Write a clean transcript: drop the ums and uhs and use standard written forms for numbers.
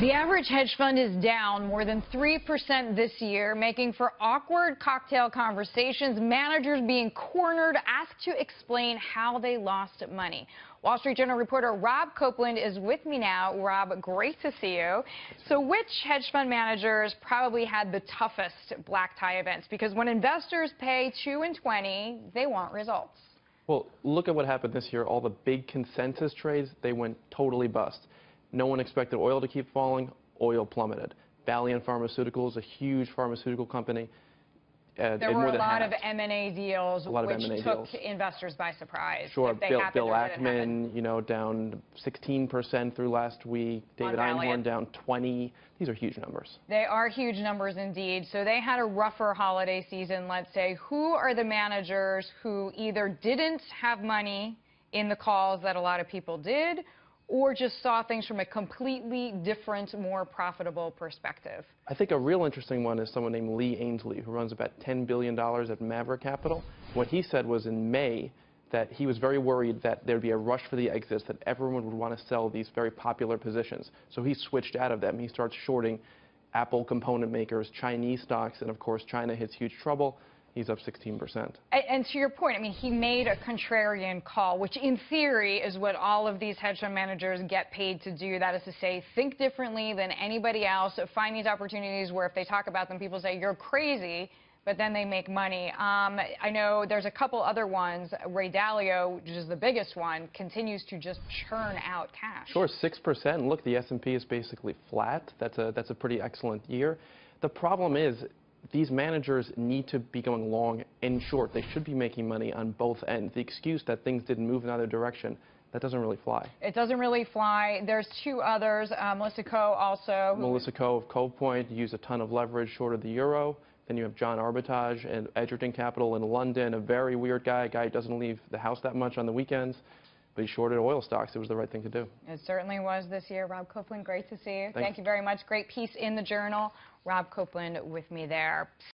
The average hedge fund is down more than 3% this year, making for awkward cocktail conversations, managers being cornered, asked to explain how they lost money. Wall Street Journal reporter Rob Copeland is with me now. Rob, great to see you. So which hedge fund managers probably had the toughest black tie events? Because when investors pay 2 and 20, they want results. Well, look at what happened this year. All the big consensus trades, they went totally bust. No one expected oil to keep falling. Oil plummeted. Valeant Pharmaceuticals, a huge pharmaceutical company. There were a lot of M&A deals which took investors by surprise. Sure. Bill Ackman, down 16% through last week. David Einhorn down 20%. These are huge numbers. They are huge numbers indeed. So they had a rougher holiday season, let's say. Who are the managers who either didn't have money in the calls that a lot of people did, or just saw things from a completely different, more profitable perspective? I think a real interesting one is someone named Lee Ainsley, who runs about $10 billion at Maverick Capital. What he said was in May that he was very worried that there'd be a rush for the exits, that everyone would want to sell these very popular positions. So he switched out of them. He starts shorting Apple component makers, Chinese stocks, and of course China hits huge trouble. He's up 16%. And to your point, I mean, he made a contrarian call, which in theory is what all of these hedge fund managers get paid to do. That is to say, think differently than anybody else, find these opportunities where if they talk about them, people say, you're crazy, but then they make money. I know there's a couple other ones. Ray Dalio, which is the biggest one, continues to just churn out cash. Sure, 6%. Look, the S&P is basically flat. That's a pretty excellent year. The problem is, these managers need to be going long and short. They should be making money on both ends. The excuse that things didn't move in either direction, that doesn't really fly. It doesn't really fly. There's two others. Melissa Coe also. Melissa Coe of Copeland used a ton of leverage, shorted the euro. Then you have John Arbitage and Edgerton Capital in London, a very weird guy, a guy who doesn't leave the house that much on the weekends. But he shorted oil stocks. It was the right thing to do. It certainly was this year. Rob Copeland, great to see you. Thank you very much. Great piece in the Journal. Rob Copeland with me there.